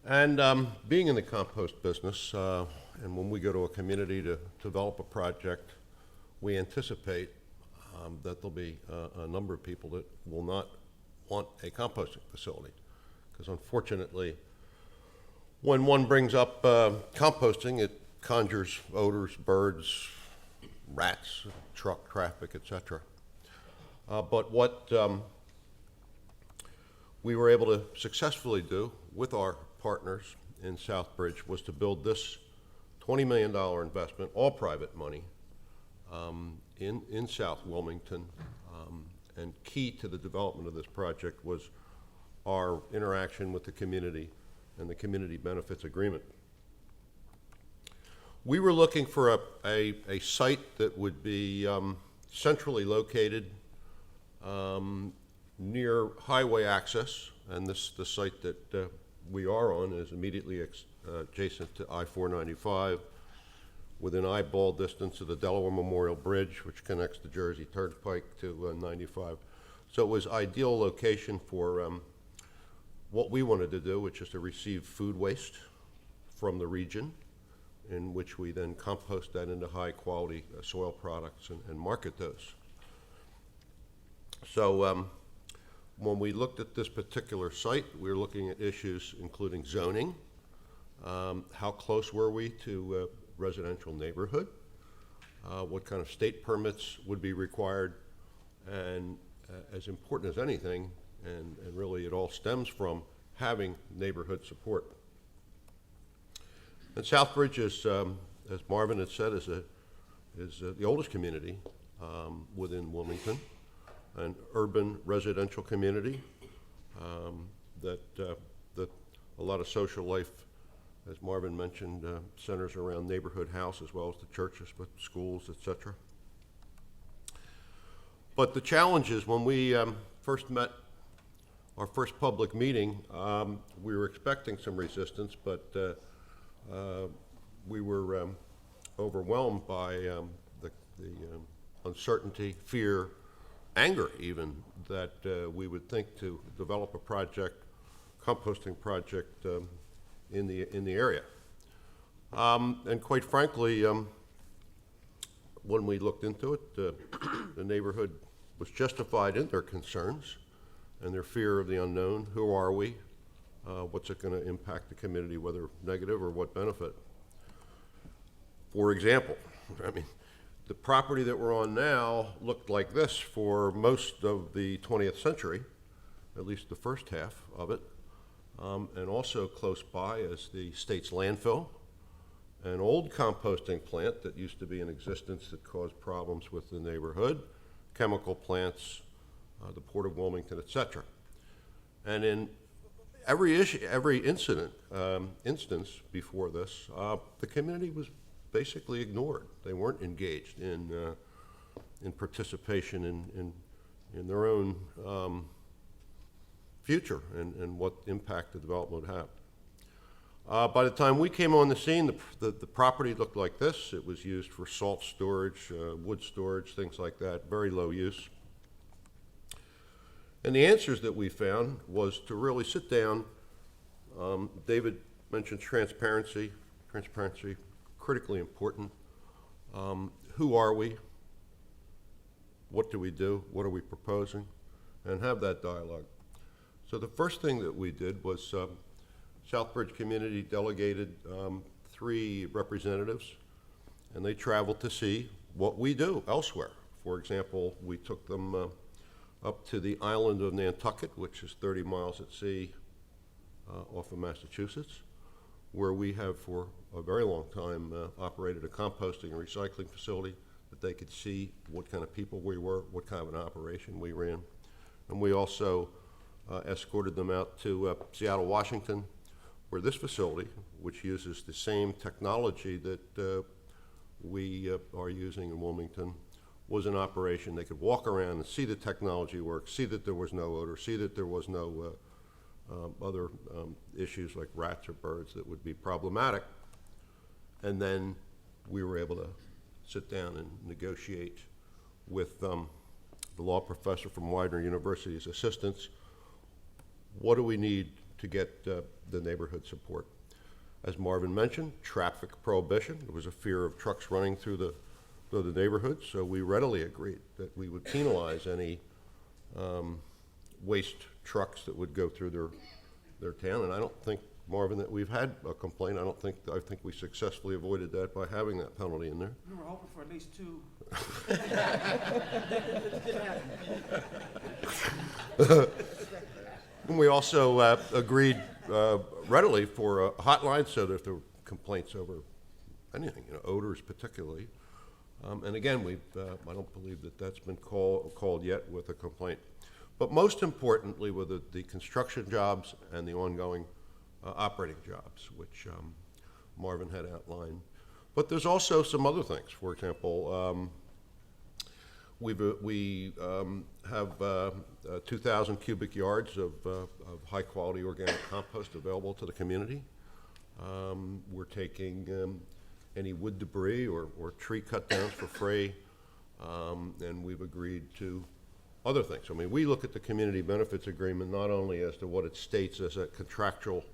And being in the compost business, and when we go to a community to develop a project, we anticipate that there'll be a number of people that will not want a composting facility. Because unfortunately, when one brings up composting, it conjures odors, birds, rats, truck traffic, etc. But what we were able to successfully do with our partners in Southbridge was to build this $20 million investment, all private money, in South Wilmington. And key to the development of this project was our interaction with the community and the community benefits agreement. We were looking for a site that would be centrally located near highway access, and the site that we are on is immediately adjacent to I-495, within eyeball distance of the Delaware Memorial Bridge, which connects the Jersey Turnpike to 95. So it was ideal location for what we wanted to do, which is to receive food waste from the region, in which we then compost that into high quality soil products and market those. So when we looked at this particular site, we were looking at issues including zoning, how close were we to residential neighborhood, what kind of state permits would be required, and as important as anything, and really it all stems from having neighborhood support. And Southbridge is, as Marvin had said, is the oldest community within Wilmington, an urban residential community that a lot of social life, as Marvin mentioned, centers around neighborhood house as well as the churches, but schools, etc. But the challenges when we first met, our first public meeting, we were expecting some resistance, but we were overwhelmed by the uncertainty, fear, anger even, that we would think to develop a project, composting project in the area. And quite frankly, when we looked into it, the neighborhood was justified in their concerns and their fear of the unknown. Who are we? What's it going to impact the community, whether negative or what benefit? For example, I mean, the property that we're on now looked like this for most of the 20th century, at least the first half of it. And also close by is the state's landfill, an old composting plant that used to be in existence that caused problems with the neighborhood, chemical plants, the Port of Wilmington, etc. And in every instance before this, the community was basically ignored. They weren't engaged in participation in their own future and what impact the development would have. By the time we came on the scene, the property looked like this. It was used for salt storage, wood storage, things like that, very low use. And the answers that we found was to really sit down. David mentioned transparency, critically important. Who are we? What do we do? What are we proposing? And have that dialogue. So the first thing that we did was Southbridge community delegated 3 representatives, and they traveled to see what we do elsewhere. For example, we took them up to the island of Nantucket, which is 30 miles at sea off of Massachusetts, where we have for a very long time operated a composting and recycling facility, that they could see what kind of people we were, what kind of an operation we ran. And we also escorted them out to Seattle, Washington, where this facility, which uses the same technology that we are using in Wilmington, was in operation. They could walk around and see the technology work, see that there was no odor, see that there was no other issues like rats or birds that would be problematic. And then we were able to sit down and negotiate with the law professor from Widener University's assistants. What do we need to get the neighborhood support. As Marvin mentioned, traffic prohibition. There was a fear of trucks running through the neighborhood, so we readily agreed that we would penalize any waste trucks that would go through their town. And I don't think, Marvin, that we've had a complaint. I think we successfully avoided that by having that penalty in there. We were hoping for at least 2. And we also agreed readily for a hotline so that if there were complaints over anything, odors particularly. And again, I don't believe that that's been called yet with a complaint. But most importantly were the construction jobs and the ongoing operating jobs, which Marvin had outlined. But there's also some other things. For example, we have 2,000 cubic yards of high-quality organic compost available to the community. We're taking any wood debris or tree cut downs for free, and we've agreed to other things. I mean, we look at the community benefits agreement not only as to what it states as a contractual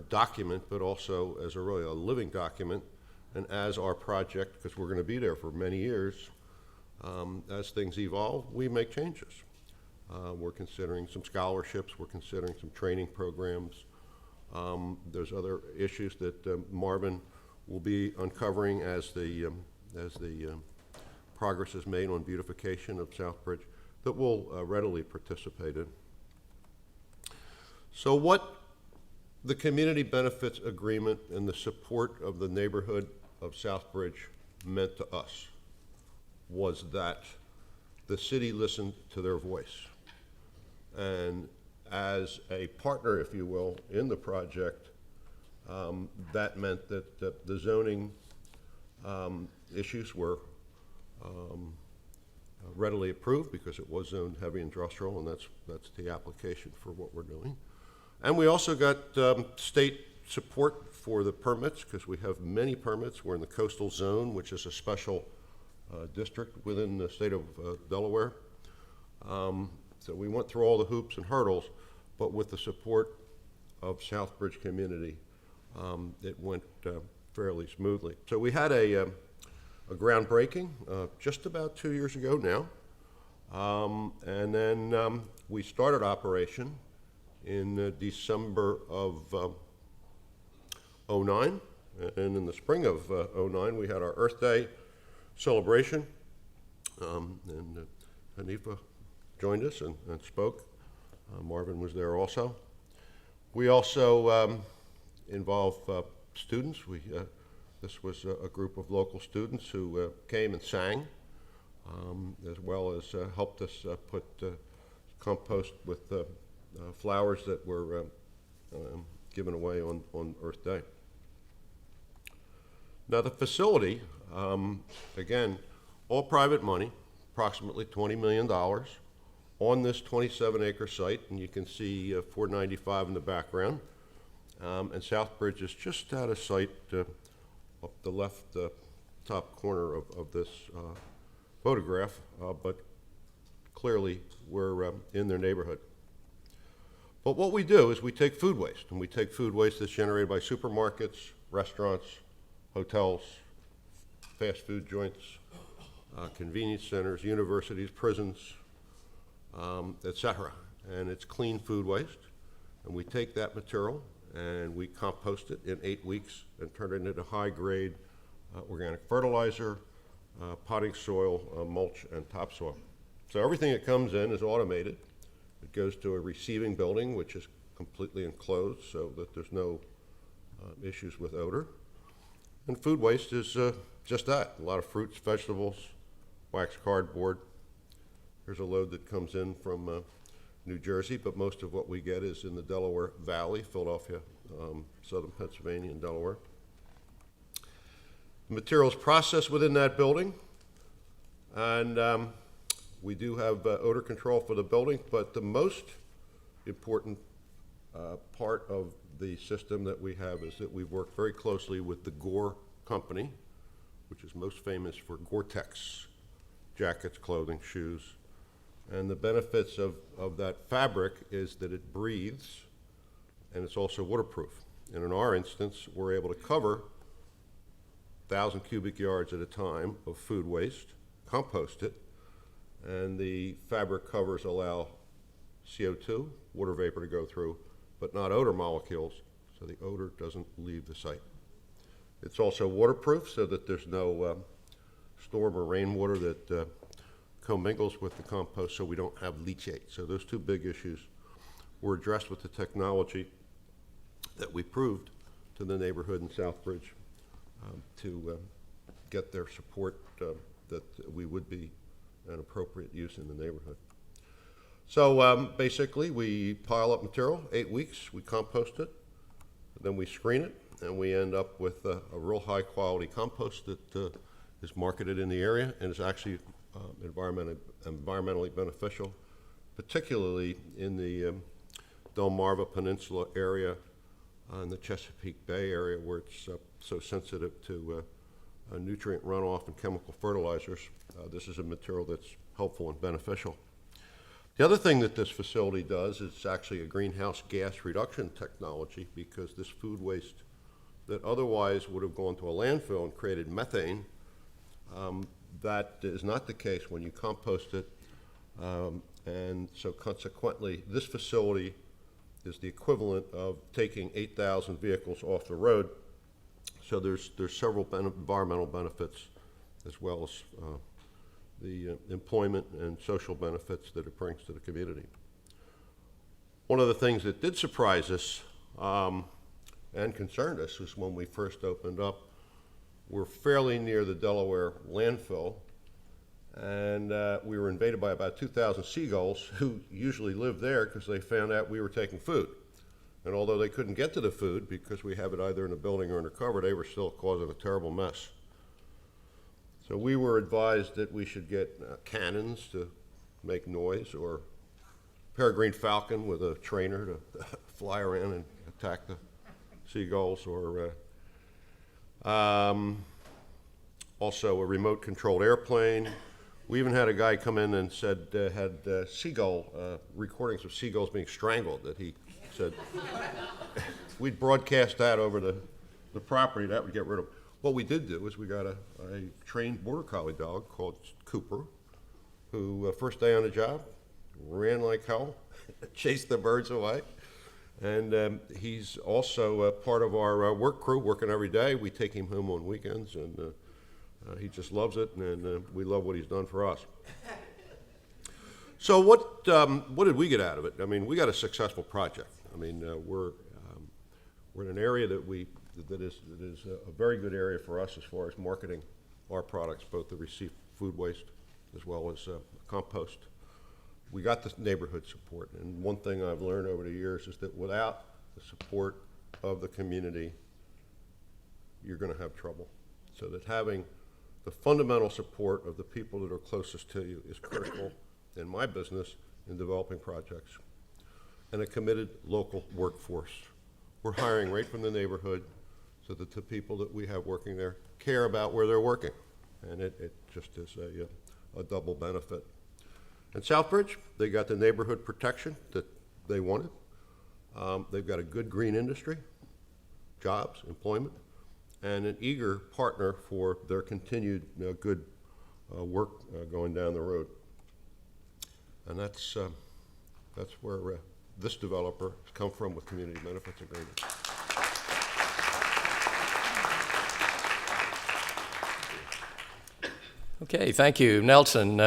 document, but also as really a living document, and as our project, because we're going to be there for many years, as things evolve, we make changes. We're considering some scholarships, we're considering some training programs. There's other issues that Marvin will be uncovering as the progress is made on beautification of Southbridge that we'll readily participate in. So what the community benefits agreement and the support of the neighborhood of Southbridge meant to us was that the city listened to their voice. And as a partner, if you will, in the project, that meant that the zoning issues were readily approved because it was zoned heavy industrial, and that's the application for what we're doing. And we also got state support for the permits because we have many permits. We're in the coastal zone, which is a special district within the state of Delaware. So we went through all the hoops and hurdles, but with the support of Southbridge community, it went fairly smoothly. So we had a groundbreaking just about 2 years ago now, and then we started operation in December of '09, and in the spring of '09 we had our Earth Day celebration, and Hanifa joined us and spoke. Marvin was there also. We also involve students. This was a group of local students who came and sang, as well as helped us put compost with flowers that were given away on Earth Day. Now the facility, again, all private money, approximately $20 million on this 27-acre site, and you can see 495 in the background. And Southbridge is just out of sight up the left top corner of this photograph, but clearly we're in their neighborhood. But what we do is we take food waste, and we take food waste that's generated by supermarkets, restaurants, hotels, fast food joints, convenience centers, universities, prisons, etc. And it's clean food waste, and we take that material and we compost it in 8 weeks and turn it into high-grade organic fertilizer, potting soil, mulch, and topsoil. So everything that comes in is automated. It goes to a receiving building, which is completely enclosed so that there's no issues with odor. And food waste is just that, a lot of fruits, vegetables, wax cardboard. There's a load that comes in from New Jersey, but most of what we get is in the Delaware Valley, Philadelphia, southern Pennsylvania, and Delaware. The materials processed within that building, and we do have odor control for the building, but the most important part of the system that we have is that we've worked very closely with the Gore Company, which is most famous for Gore-Tex jackets, clothing, shoes. And the benefits of that fabric is that it breathes and it's also waterproof. And in our instance, we're able to cover 1,000 cubic yards at a time of food waste, compost it, and the fabric covers allow CO2, water vapor, to go through, but not odor molecules, so the odor doesn't leave the site. It's also waterproof so that there's no storm or rainwater that commingles with the compost, so we don't have leachate. So those two big issues were addressed with the technology that we proved to the neighborhood in Southbridge to get their support that we would be an appropriate use in the neighborhood. So basically, we pile up material, 8 weeks, we compost it, then we screen it, and we end up with a real high quality compost that is marketed in the area and is actually environmentally beneficial, particularly in the Delmarva Peninsula area in the Chesapeake Bay area, where it's so sensitive to nutrient runoff and chemical fertilizers. This is a material that's helpful and beneficial. The other thing that this facility does is actually a greenhouse gas reduction technology, because this food waste that otherwise would have gone to a landfill and created methane, that is not the case when you compost it. And so consequently, this facility is the equivalent of taking 8,000 vehicles off the road. So there's several environmental benefits, as well as the employment and social benefits that it brings to the community. One of the things that did surprise us and concerned us was when we first opened up, we're fairly near the Delaware landfill, and we were invaded by about 2,000 seagulls who usually live there because they found out we were taking food. And although they couldn't get to the food because we have it either in a building or in a cover, they were still causing a terrible mess. So we were advised that we should get cannons to make noise, or peregrine falcon with a trainer to fly around and attack the seagulls, or also a remote controlled airplane. We even had a guy come in and said had seagull recordings of seagulls being strangled, that he said we'd broadcast that over the property, that would get rid of them. What we did do is we got a trained border collie dog called Cooper, who first day on the job ran like hell, chased the birds away. And he's also part of our work crew, working every day. We take him home on weekends, and he just loves it, and we love what he's done for us. So what did we get out of it? I mean, we got a successful project. I mean, we're in an area that is a very good area for us as far as marketing our products, both the received food waste as well as compost. We got the neighborhood support, and one thing I've learned over the years is that without the support of the community, you're going to have trouble. So that having the fundamental support of the people that are closest to you is critical in my business in developing projects. And a committed local workforce. We're hiring right from the neighborhood so that the people that we have working there care about where they're working. And it just is a double benefit. In Southbridge, they got the neighborhood protection that they wanted. They've got a good green industry, jobs, employment, and an eager partner for their continued good work going down the road. And that's where this developer has come from with community benefits agreement. Okay, thank you, Nelson.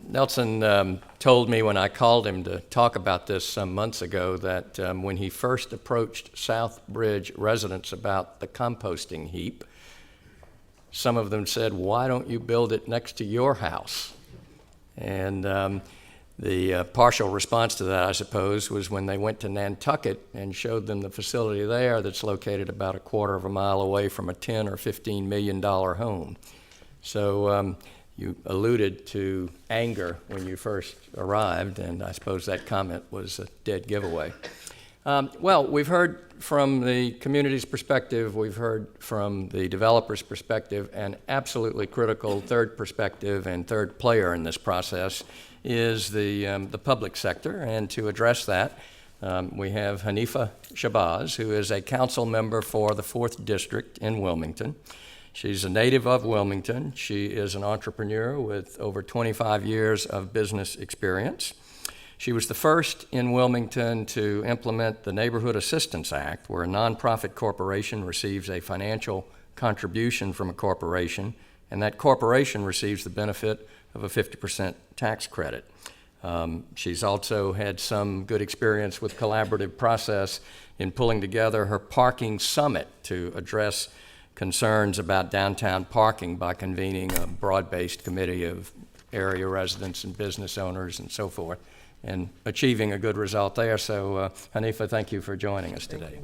Nelson told me when I called him to talk about this some months ago that when he first approached Southbridge residents about the composting heap, some of them said, "Why don't you build it next to your house?" And the partial response to that, I suppose, was when they went to Nantucket and showed them the facility there that's located about a quarter of a mile away from a $10 or $15 million home. So you alluded to anger when you first arrived, and I suppose that comment was a dead giveaway. Well, we've heard from the community's perspective, we've heard from the developer's perspective, and absolutely critical third perspective and third player in this process is the public sector. And to address that, We have Hanifa Shabazz, who is a council member for the 4th District in Wilmington. She's a native of Wilmington. She is an entrepreneur with over 25 years of business experience. She was the first in Wilmington to implement the Neighborhood Assistance Act, where a nonprofit corporation receives a financial contribution from a corporation, and that corporation receives the benefit of a 50% tax credit. She's also had some good experience with collaborative process in pulling together her parking summit to address concerns about downtown parking by convening a broad-based committee of area residents and business owners and so forth, and achieving a good result there. So, Hanifa, thank you for joining us today.